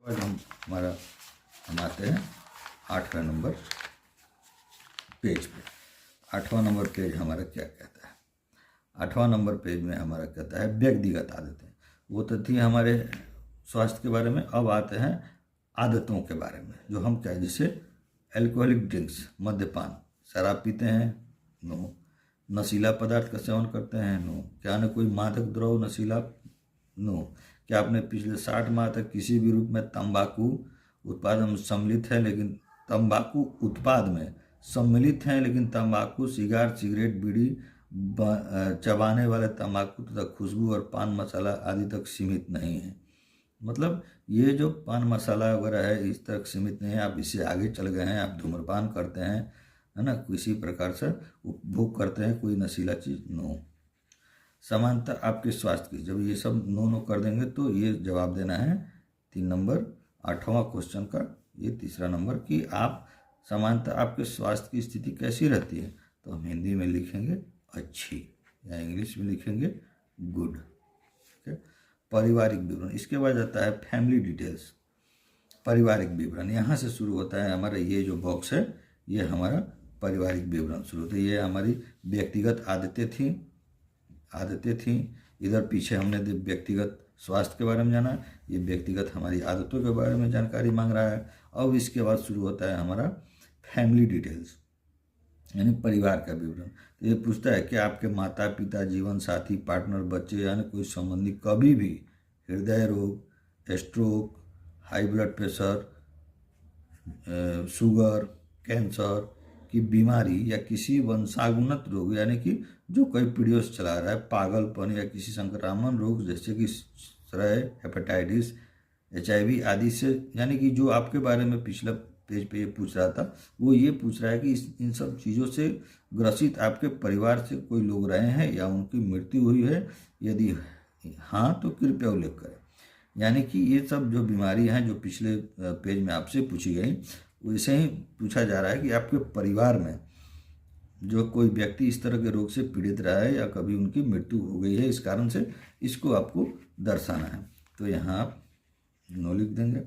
आज हम आते हैं 8वें नंबर पेज पे। 8वां नंबर पेज हमारा क्या कहता है? 8वां नंबर पेज में हमारा कहता है व्यक्तिगत आदतें। वो तो थी हमारे स्वास्थ्य के बारे में। अब आते हैं आदतों के बारे में, जो हम क्या, जैसे एल्कोहलिक ड्रिंक्स, मद्यपान, शराब पीते हैं, नो। नशीला पदार्थ का सेवन करते हैं, नो। क्या न कोई मादक द्रव्य नशीला, नो। क्या आपने पिछले 60 माह तक किसी भी रूप में तंबाकू उत्पाद में सम्मिलित है, लेकिन तंबाकू उत्पाद में सम्मिलित हैं, लेकिन तंबाकू, सिगार, सिगरेट, बीड़ी, चबाने वाले तंबाकू तथा खुशबू और पान मसाला आदि तक सीमित नहीं है। मतलब ये जो पान मसाला वगैरह है इस तक सीमित नहीं है, आप इससे आगे चल गए हैं, आप धूम्रपान करते हैं, है ना, किसी प्रकार से उपभोग करते हैं कोई नशीला चीज़, नो। समानता आपके स्वास्थ्य की, जब ये सब नो कर देंगे तो ये जवाब देना है 3 नंबर 8वां क्वेश्चन का, ये तीसरा नंबर कि आप समानता आपके स्वास्थ्य की स्थिति कैसी रहती है, तो हम हिंदी में लिखेंगे अच्छी, या इंग्लिश में लिखेंगे गुड। ठीक है। पारिवारिक विवरण, इसके बाद आता है फैमिली डिटेल्स। पारिवारिक विवरण यहाँ से शुरू होता है हमारा, ये जो बॉक्स है ये हमारा पारिवारिक विवरण शुरू होता है। ये हमारी व्यक्तिगत आदतें थी। इधर पीछे हमने व्यक्तिगत स्वास्थ्य के बारे में जाना, ये व्यक्तिगत हमारी आदतों के बारे में जानकारी मांग रहा है। अब इसके बाद शुरू होता है हमारा फैमिली डिटेल्स, यानी परिवार का विवरण। तो ये पूछता है कि आपके माता पिता, जीवन साथी, पार्टनर, बच्चे यानी कोई संबंधी कभी भी हृदय रोग, stroke, high blood pressure, sugar, cancer की बीमारी या किसी वंशानुगत रोग, यानी कि जो कई पीढ़ियों से चला रहा है, पागलपन या किसी संक्रामक रोग जैसे कि क्षय, हेपेटाइटिस, HIV आदि से, यानी कि जो आपके बारे में पिछला पेज पे ये पूछ रहा था, वो ये पूछ रहा है कि इन सब चीज़ों से ग्रसित आपके परिवार से कोई लोग रहे हैं या उनकी मृत्यु हुई है, यदि हाँ तो कृपया उल्लेख करें। यानी कि ये सब जो बीमारी हैं जो पिछले पेज में आपसे पूछी गई, वैसे ही पूछा जा रहा है कि आपके परिवार में जो कोई व्यक्ति इस तरह के रोग से पीड़ित रहा है या कभी उनकी मृत्यु हो गई है, इस कारण से इसको आपको दर्शाना है। तो यहाँ आप नो लिख देंगे।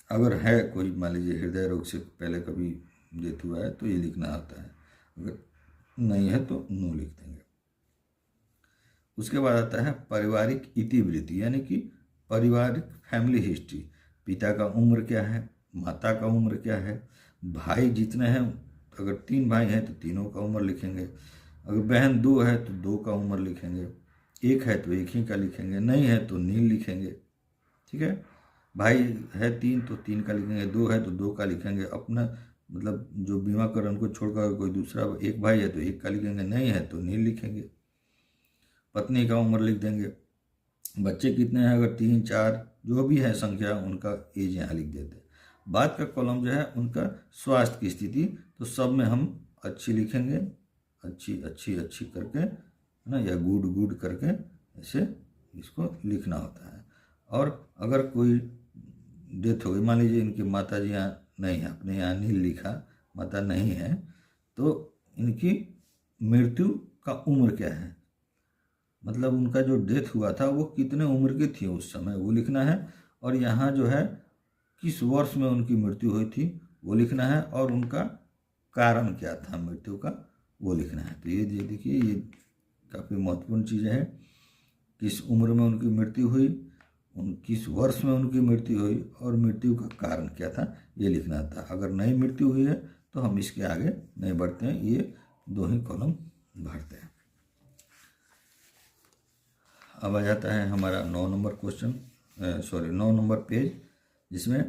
अगर है कोई, मान लीजिए हृदय रोग से पहले कभी डेथ हुआ है तो ये लिखना आता है, अगर नहीं है तो नो लिख देंगे। उसके बाद आता है पारिवारिक इतिवृत्ति, यानी कि पारिवारिक फैमिली हिस्ट्री। पिता का उम्र क्या है, माता का उम्र क्या है, भाई जितने हैं, अगर 3 भाई हैं तो तीनों का उम्र लिखेंगे, अगर बहन 2 है तो 2 का उम्र लिखेंगे, 1 है तो 1 ही का लिखेंगे, नहीं है तो नील लिखेंगे। ठीक है। भाई है 3 तो 3 का लिखेंगे, 2 है तो 2 का लिखेंगे। अपना मतलब जो बीमा कर उनको छोड़कर कोई दूसरा 1 भाई है तो 1 का लिखेंगे, नहीं है तो नील लिखेंगे। पत्नी का उम्र लिख देंगे। बच्चे कितने हैं, अगर 3, 4 जो भी है संख्या, उनका एज यहाँ लिख देते हैं। बाद का कॉलम जो है उनका स्वास्थ्य की स्थिति, तो सब में हम अच्छी लिखेंगे, अच्छी अच्छी अच्छी करके, है ना, या गुड गुड करके ऐसे इसको लिखना होता है। और अगर कोई डेथ हो गई, मान लीजिए इनकी माता जी यहाँ नहीं है, अपने यहाँ नील लिखा, माता नहीं है, तो इनकी मृत्यु का उम्र क्या है, मतलब उनका जो डेथ हुआ था वो कितने उम्र की थी उस समय, वो लिखना है। और यहाँ जो है किस वर्ष में उनकी मृत्यु हुई थी वो लिखना है, और उनका कारण क्या था मृत्यु का वो लिखना है। तो ये देखिए, ये काफ़ी महत्वपूर्ण चीज़ है। किस उम्र में उनकी मृत्यु हुई, किस वर्ष में उनकी मृत्यु हुई, और मृत्यु का कारण क्या था, ये लिखना था। अगर नई मृत्यु हुई है तो हम इसके आगे नहीं बढ़ते हैं, ये 2 ही कॉलम भरते हैं। अब आ जाता है हमारा 9 नंबर क्वेश्चन, 9 नंबर पेज, जिसमें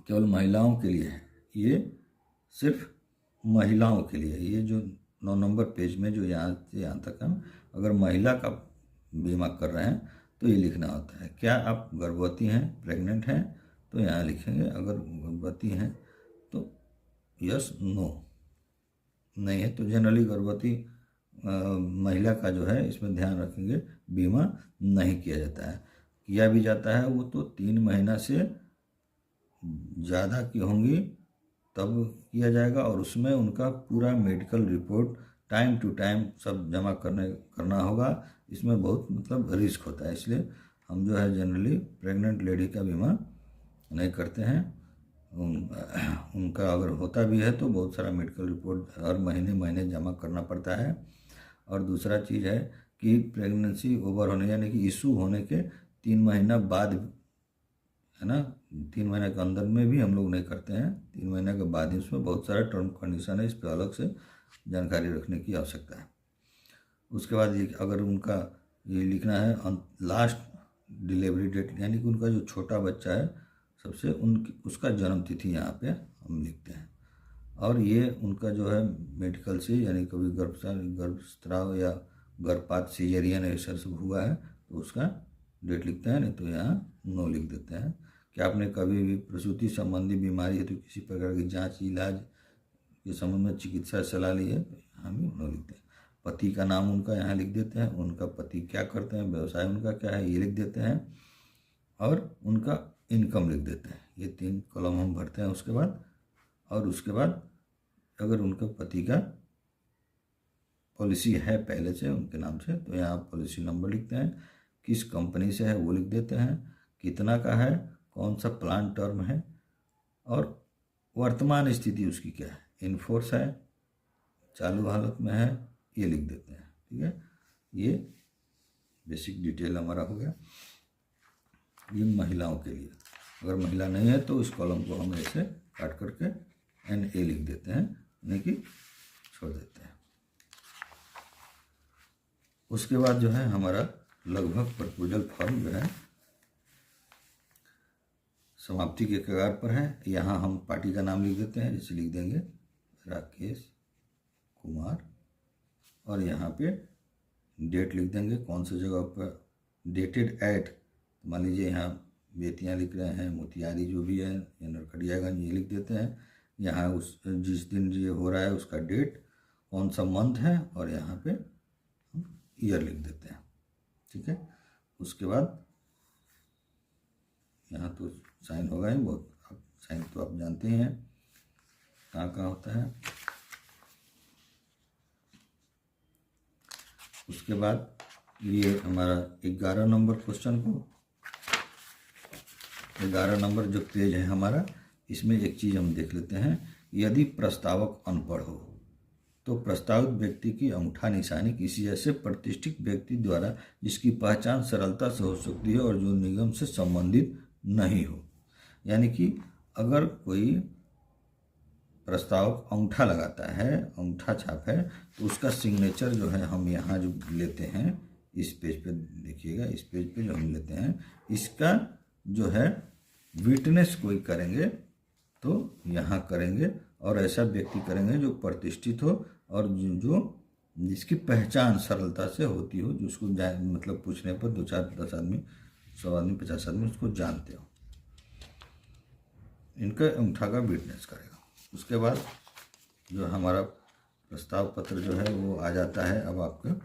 केवल महिलाओं के लिए है। ये सिर्फ महिलाओं के लिए, ये जो 9 नंबर पेज में जो यहाँ से यहाँ तक हम अगर महिला का बीमा कर रहे हैं तो ये लिखना होता है। क्या आप गर्भवती हैं, प्रेग्नेंट हैं, तो यहाँ लिखेंगे। अगर गर्भवती हैं तो यस, नो, नहीं है तो जनरली गर्भवती महिला का जो है इसमें ध्यान रखेंगे, बीमा नहीं किया जाता है। किया भी जाता है वो तो 3 महीना से ज़्यादा की होंगी तब किया जाएगा, और उसमें उनका पूरा medical report time to time सब जमा करना होगा। इसमें बहुत मतलब रिस्क होता है, इसलिए हम जो है जनरली प्रेग्नेंट लेडी का बीमा नहीं करते हैं। उनका अगर होता भी है तो बहुत सारा मेडिकल रिपोर्ट हर महीने महीने जमा करना पड़ता है। और दूसरा चीज़ है कि प्रेगनेंसी ओवर होने यानी कि इशू होने के 3 महीना बाद, है ना, 3 महीने के अंदर में भी हम लोग नहीं करते हैं, 3 महीने के बाद ही उसमें बहुत सारा टर्म कंडीशन है, इस पर अलग से जानकारी रखने की आवश्यकता है। उसके बाद ये अगर उनका ये लिखना है लास्ट डिलीवरी डेट, यानी कि उनका जो छोटा बच्चा है सबसे उनकी उसका जन्म तिथि यहाँ पे हम लिखते हैं। और ये उनका जो है मेडिकल से, यानी कभी गर्भस्राव या गर्भपात सीजरियन ऐसा सब हुआ है तो उसका डेट लिखते हैं, नहीं तो यहाँ नो लिख देते हैं। कि आपने कभी भी प्रसूति संबंधी बीमारी है तो किसी प्रकार की जांच इलाज के संबंध में चिकित्सा सलाह ली है तो यहाँ भी नो लिखते हैं। पति का नाम उनका यहाँ लिख देते हैं, उनका पति क्या करते हैं, व्यवसाय उनका क्या है ये लिख देते हैं, और उनका इनकम लिख देते हैं। ये 3 कॉलम हम भरते हैं उसके बाद। और उसके बाद अगर उनका पति का पॉलिसी है पहले से उनके नाम से तो यहाँ पॉलिसी नंबर लिखते हैं, किस कंपनी से है वो लिख देते हैं, कितना का है, कौन सा प्लान टर्म है, और वर्तमान स्थिति उसकी क्या है, इन फोर्स है, चालू हालत में है, ये लिख देते हैं। ठीक है, ये बेसिक डिटेल हमारा हो गया। ये महिलाओं के लिए, अगर महिला नहीं है तो इस कॉलम को हम ऐसे काट करके NA लिख देते हैं, यानी कि छोड़ देते हैं। उसके बाद जो है हमारा लगभग प्रपोजल फॉर्म जो है समाप्ति के कगार पर है। यहाँ हम पार्टी का नाम लिख देते हैं, जैसे लिख देंगे राकेश कुमार, और यहाँ पे डेट लिख देंगे कौन सी जगह पर, डेटेड एट, मान लीजिए यहाँ बेतियाँ लिख रहे हैं, मोतिहारी जो भी है, या नरकटियागंज ये लिख देते हैं। यहाँ उस जिस दिन ये हो रहा है उसका डेट, कौन सा मंथ है, और यहाँ पे हम ईयर लिख देते हैं। ठीक है, उसके बाद यहाँ तो साइन होगा ही, बहुत आप साइन तो आप जानते ही हैं कहाँ कहाँ होता है। उसके बाद ये हमारा 11 नंबर क्वेश्चन को, 11 नंबर जो पेज है हमारा, इसमें एक चीज़ हम देख लेते हैं। यदि प्रस्तावक अनपढ़ हो तो प्रस्तावित व्यक्ति की अंगूठा निशानी किसी ऐसे प्रतिष्ठित व्यक्ति द्वारा जिसकी पहचान सरलता से हो सकती है और जो निगम से संबंधित नहीं हो। यानी कि अगर कोई प्रस्तावक अंगूठा लगाता है, अंगूठा छाप है, तो उसका सिग्नेचर जो है हम यहाँ जो लेते हैं, इस पेज पे देखिएगा, इस पेज पे जो हम लेते हैं, इसका जो है विटनेस कोई करेंगे तो यहाँ करेंगे, और ऐसा व्यक्ति करेंगे जो प्रतिष्ठित हो और जो जिसकी पहचान सरलता से होती हो, जो उसको मतलब पूछने पर 2 4 10 आदमी 100 आदमी 50 आदमी उसको जानते हो, इनका अंगूठा का विटनेस करेगा। उसके बाद जो हमारा प्रस्ताव पत्र जो है वो आ जाता है। अब आपका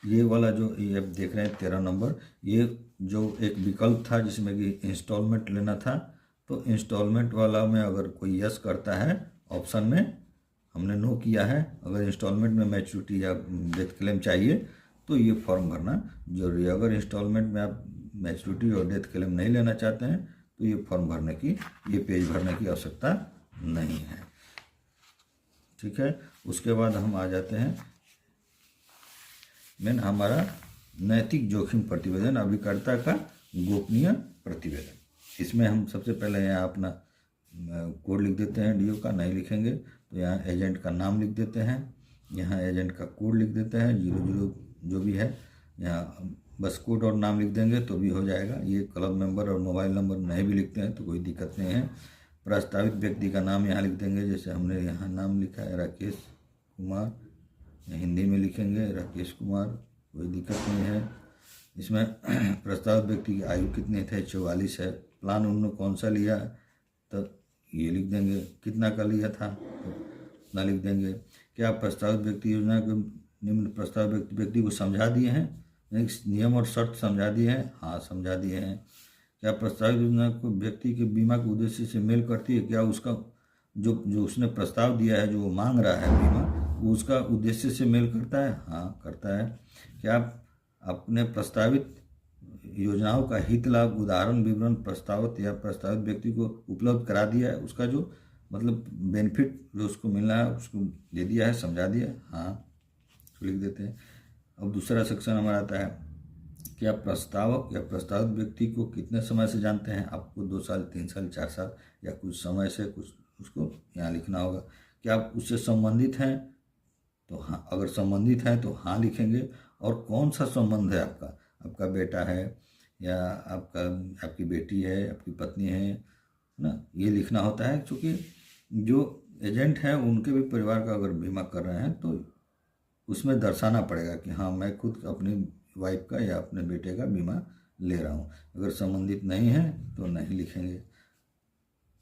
ये वाला जो ये आप देख रहे हैं 13 नंबर, ये जो एक विकल्प था जिसमें कि इंस्टॉलमेंट लेना था, तो इंस्टॉलमेंट वाला में अगर कोई यस करता है, ऑप्शन में हमने नो किया है, अगर इंस्टॉलमेंट में मैच्योरिटी या डेथ क्लेम चाहिए तो ये फॉर्म भरना जरूरी है। अगर इंस्टॉलमेंट में आप मैच्योरिटी और डेथ क्लेम नहीं लेना चाहते हैं तो ये फॉर्म भरने की, ये पेज भरने की आवश्यकता नहीं है। ठीक है, उसके बाद हम आ जाते हैं मेन हमारा नैतिक जोखिम प्रतिवेदन, अभिकर्ता का गोपनीय प्रतिवेदन। इसमें हम सबसे पहले यहाँ अपना कोड लिख देते हैं, DO का नहीं लिखेंगे तो यहाँ एजेंट का नाम लिख देते हैं, यहाँ एजेंट का कोड लिख देते हैं 00 जो भी है, यहाँ बस कोड और नाम लिख देंगे तो भी हो जाएगा। ये क्लब मेंबर और मोबाइल नंबर नहीं भी लिखते हैं तो कोई दिक्कत नहीं है। प्रस्तावित व्यक्ति का नाम यहाँ लिख देंगे, जैसे हमने यहाँ नाम लिखा है राकेश कुमार, हिंदी में लिखेंगे राकेश कुमार, कोई दिक्कत नहीं है। इसमें प्रस्तावित व्यक्ति की आयु कितनी थे, 44 है। प्लान उन्होंने कौन सा लिया तो ये लिख देंगे, कितना का लिया था तो उतना लिख देंगे। क्या प्रस्तावित व्यक्ति योजना को निम्न प्रस्तावित व्यक्ति को समझा दिए हैं, नियम और शर्त समझा दिए हैं, हाँ समझा दिए हैं। क्या प्रस्तावित योजना को व्यक्ति के बीमा के उद्देश्य से मेल करती है, क्या उसका जो उसने प्रस्ताव दिया है, जो वो मांग रहा है बीमा, वो उसका उद्देश्य से मेल करता है? हाँ करता है। क्या आप अपने प्रस्तावित योजनाओं का हित लाभ उदाहरण विवरण प्रस्तावित या प्रस्तावित व्यक्ति को उपलब्ध करा दिया है? उसका जो मतलब बेनिफिट जो उसको मिलना है उसको दे दिया है, समझा दिया है? हाँ, तो लिख देते हैं। अब दूसरा सेक्शन हमारा आता है, क्या प्रस्तावक या प्रस्तावित व्यक्ति को कितने समय से जानते हैं? आपको 2 साल, 3 साल, 4 साल या कुछ समय से कुछ उसको यहाँ लिखना होगा। क्या आप उससे संबंधित हैं? तो हाँ, अगर संबंधित हैं तो हाँ लिखेंगे। और कौन सा संबंध है आपका? आपका बेटा है या आपकी बेटी है, आपकी पत्नी है ना, ये लिखना होता है। क्योंकि जो एजेंट हैं उनके भी परिवार का अगर बीमा कर रहे हैं तो उसमें दर्शाना पड़ेगा कि हाँ मैं खुद अपनी वाइफ का या अपने बेटे का बीमा ले रहा हूँ। अगर संबंधित नहीं है तो नहीं लिखेंगे।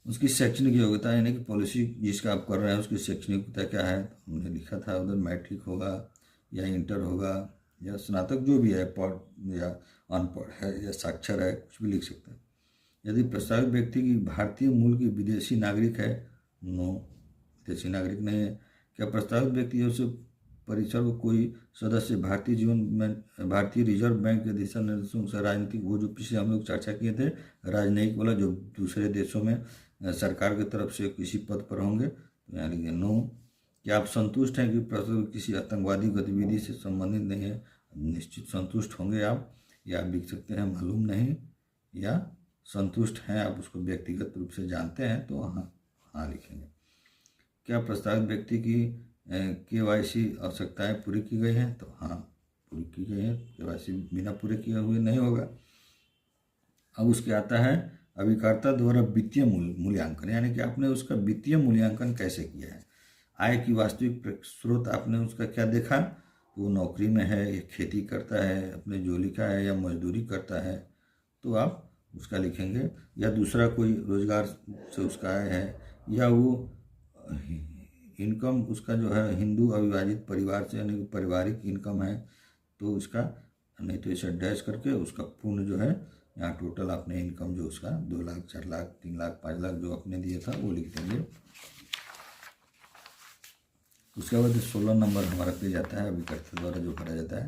उसकी शैक्षणिक योग्यता यानी कि पॉलिसी जिसका आप कर रहे हैं उसकी शैक्षणिक योग्यता क्या है? तो हमने लिखा था उधर मैट्रिक होगा या इंटर होगा या स्नातक जो भी है, पढ़ या अनपढ़ है या साक्षर है, कुछ भी लिख सकते हैं। यदि प्रस्तावित व्यक्ति की भारतीय मूल की विदेशी नागरिक है? नो, विदेशी नागरिक नहीं है। क्या प्रस्तावित व्यक्ति है उसे परिसर को कोई सदस्य भारतीय रिजर्व बैंक के दिशा निर्देशों से राजनीतिक, वो जो पिछले हम लोग चर्चा किए थे राजनयिक वाला, जो दूसरे देशों में सरकार की तरफ से किसी पद पर होंगे, तो यहाँ लिखिए नो। क्या आप संतुष्ट हैं कि प्रस्तावित किसी आतंकवादी गतिविधि से संबंधित नहीं है? निश्चित संतुष्ट होंगे आप, या आप लिख सकते हैं मालूम नहीं, या संतुष्ट हैं आप उसको व्यक्तिगत रूप से जानते हैं, तो हाँ हाँ लिखेंगे। क्या प्रस्तावित व्यक्ति की KYC आवश्यकताएं पूरी की गई हैं? तो हाँ पूरी की गई है। KYC बिना पूरे किए हुए नहीं होगा। अब उसके आता है अभिकर्ता द्वारा वित्तीय मूल्यांकन, यानी कि आपने उसका वित्तीय मूल्यांकन कैसे किया है। आय की वास्तविक स्रोत आपने उसका क्या देखा? तो वो नौकरी में है या खेती करता है, अपने जो लिखा है, या मजदूरी करता है, तो आप उसका लिखेंगे। या दूसरा कोई रोजगार से उसका आय है, या वो इनकम उसका जो है हिंदू अविभाजित परिवार से यानी पारिवारिक इनकम है, तो उसका, नहीं तो इसे डैश करके उसका पूर्ण जो है यहाँ टोटल आपने इनकम जो उसका 2 लाख, 4 लाख, 3 लाख, 5 लाख जो आपने दिया था वो लिख देंगे। उसके बाद 16 नंबर हमारा पे जाता है अभिकर्ता द्वारा जो भरा जाता है।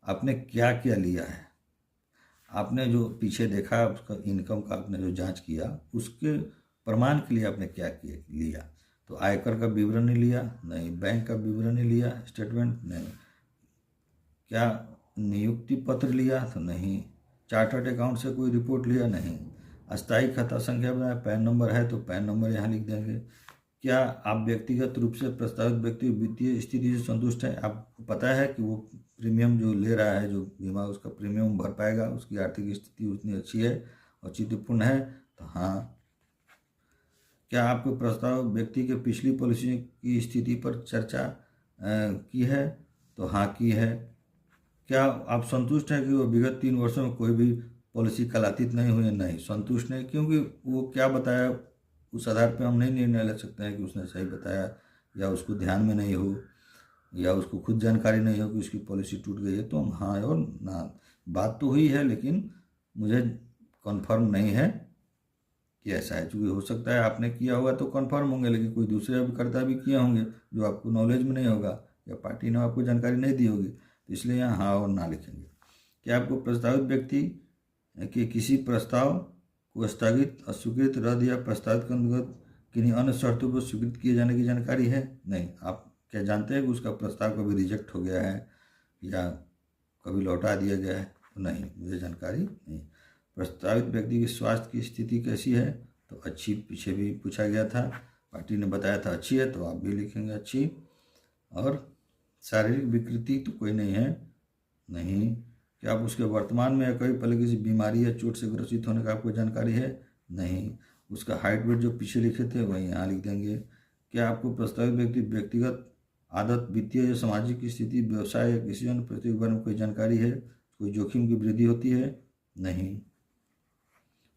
आपने क्या क्या लिया है? आपने जो पीछे देखा उसका इनकम का आपने जो जांच किया उसके प्रमाण के लिए आपने क्या लिया? तो आयकर का विवरण नहीं लिया? नहीं। बैंक का विवरण नहीं लिया, स्टेटमेंट? नहीं। क्या नियुक्ति पत्र लिया? तो नहीं। चार्टर्ड अकाउंट से कोई रिपोर्ट लिया? नहीं। अस्थायी खाता संख्या बनाया, पैन नंबर है तो पैन नंबर यहाँ लिख देंगे। क्या आप व्यक्तिगत रूप से प्रस्तावित व्यक्ति वित्तीय स्थिति से संतुष्ट है? आपको पता है कि वो प्रीमियम जो ले रहा है, जो बीमा, उसका प्रीमियम भर पाएगा, उसकी आर्थिक स्थिति उतनी अच्छी है, औचित्यपूर्ण है? तो हाँ। क्या आपको प्रस्ताव व्यक्ति के पिछली पॉलिसी की स्थिति पर चर्चा की है? तो हाँ की है। क्या आप संतुष्ट हैं कि वो विगत 3 वर्षों में कोई भी पॉलिसी कलातीत नहीं हुई? नहीं, संतुष्ट नहीं, क्योंकि वो क्या बताया उस आधार पर हम नहीं निर्णय ले सकते हैं कि उसने सही बताया, या उसको ध्यान में नहीं हो, या उसको खुद जानकारी नहीं हो कि उसकी पॉलिसी टूट गई है। तो हम हाँ और ना, बात तो हुई है लेकिन मुझे कन्फर्म नहीं है कि ऐसा है। चूँकि हो सकता है आपने किया होगा तो कन्फर्म होंगे, लेकिन कोई दूसरे अभिकर्ता भी किए होंगे जो आपको नॉलेज में नहीं होगा, या पार्टी ने आपको जानकारी नहीं दी होगी, तो इसलिए यहाँ हाँ और ना लिखेंगे। क्या आपको प्रस्तावित व्यक्ति के किसी प्रस्ताव को स्थगित, अस्वीकृत, रद्द या प्रस्तावित के अंतर्गत किन्हीं अन्य शर्तों पर स्वीकृत किए जाने की जानकारी है? नहीं। आप क्या जानते हैं कि उसका प्रस्ताव कभी रिजेक्ट हो गया है या कभी लौटा दिया गया है? तो नहीं, मुझे जानकारी नहीं। प्रस्तावित व्यक्ति की स्वास्थ्य की स्थिति कैसी है? तो अच्छी, पीछे भी पूछा गया था, पार्टी ने बताया था अच्छी है, तो आप भी लिखेंगे अच्छी। और शारीरिक विकृति तो कोई नहीं है? नहीं। क्या आप उसके वर्तमान में या कभी पहले किसी बीमारी या चोट से ग्रसित होने का आपको जानकारी है? नहीं। उसका हाइट वेट जो पीछे लिखे थे वही यहाँ लिख देंगे। क्या आपको प्रस्तावित व्यक्ति व्यक्तिगत आदत, वित्तीय या सामाजिक स्थिति, व्यवसाय या किसी अन्य प्रतियोगी बारे में कोई जानकारी है? कोई जोखिम की वृद्धि होती है? नहीं।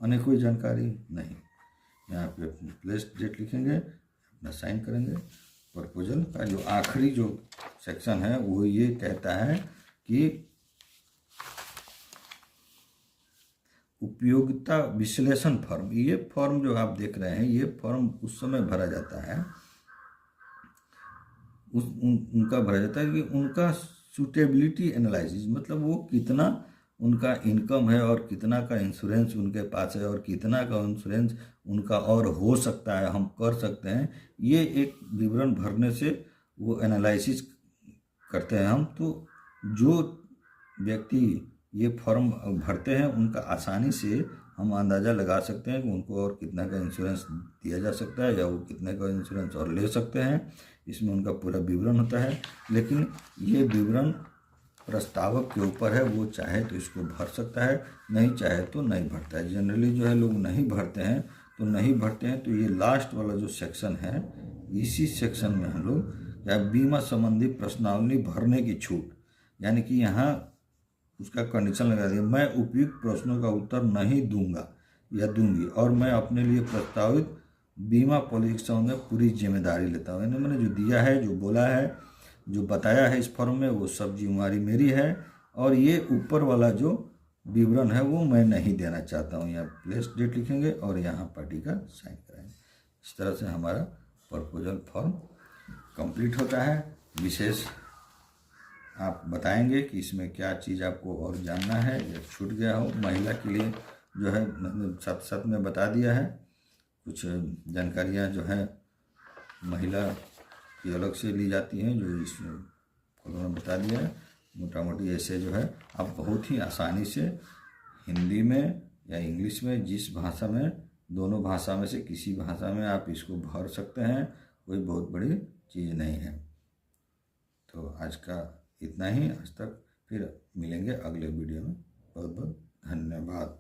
अन्य कोई जानकारी? नहीं। यहाँ पे अपनी प्लेस डेट लिखेंगे, अपना साइन करेंगे। प्रपोजल का जो आखिरी जो सेक्शन है वो ये कहता है कि उपयोगिता विश्लेषण फॉर्म, ये फॉर्म जो आप देख रहे हैं, ये फॉर्म उस समय भरा जाता है उनका भरा जाता है कि उनका सूटेबिलिटी एनालिसिस, मतलब वो कितना उनका इनकम है और कितना का इंश्योरेंस उनके पास है और कितना का इंश्योरेंस उनका और हो सकता है, हम कर सकते हैं। ये एक विवरण भरने से वो एनालिसिस करते हैं हम। तो जो व्यक्ति ये फॉर्म भरते हैं उनका आसानी से हम अंदाज़ा लगा सकते हैं कि उनको और कितना का इंश्योरेंस दिया जा सकता है या वो कितने का इंश्योरेंस और ले सकते हैं। इसमें उनका पूरा विवरण होता है। लेकिन ये विवरण प्रस्तावक के ऊपर है, वो चाहे तो इसको भर सकता है, नहीं चाहे तो नहीं भरता है। जनरली जो है लोग नहीं भरते हैं, तो नहीं भरते हैं तो ये लास्ट वाला जो सेक्शन है, इसी सेक्शन में हम लोग या बीमा संबंधी प्रश्नावली भरने की छूट, यानी कि यहाँ उसका कंडीशन लगा दिया, मैं उपयुक्त प्रश्नों का उत्तर नहीं दूंगा या दूंगी और मैं अपने लिए प्रस्तावित बीमा पॉलिसी के में पूरी जिम्मेदारी लेता हूँ। यानी मैंने जो दिया है, जो बोला है, जो बताया है इस फॉर्म में, वो सब जिम्मेदारी मेरी है और ये ऊपर वाला जो विवरण है वो मैं नहीं देना चाहता हूँ। यहाँ प्लेस डेट लिखेंगे और यहाँ पार्टी का साइन कराएंगे। इस तरह से हमारा प्रपोजल फॉर्म कंप्लीट होता है। विशेष आप बताएंगे कि इसमें क्या चीज़ आपको और जानना है या छूट गया हो। महिला के लिए जो है मैंने साथ साथ में बता दिया है, कुछ जानकारियाँ जो है महिला की अलग से ली जाती हैं, जो इसमें उन्होंने बता दिया है। मोटा मोटी ऐसे जो है आप बहुत ही आसानी से हिंदी में या इंग्लिश में, जिस भाषा में, दोनों भाषा में से किसी भाषा में आप इसको भर सकते हैं, कोई बहुत बड़ी चीज़ नहीं है। तो आज का इतना ही, आज तक। फिर मिलेंगे अगले वीडियो में। बहुत बहुत धन्यवाद।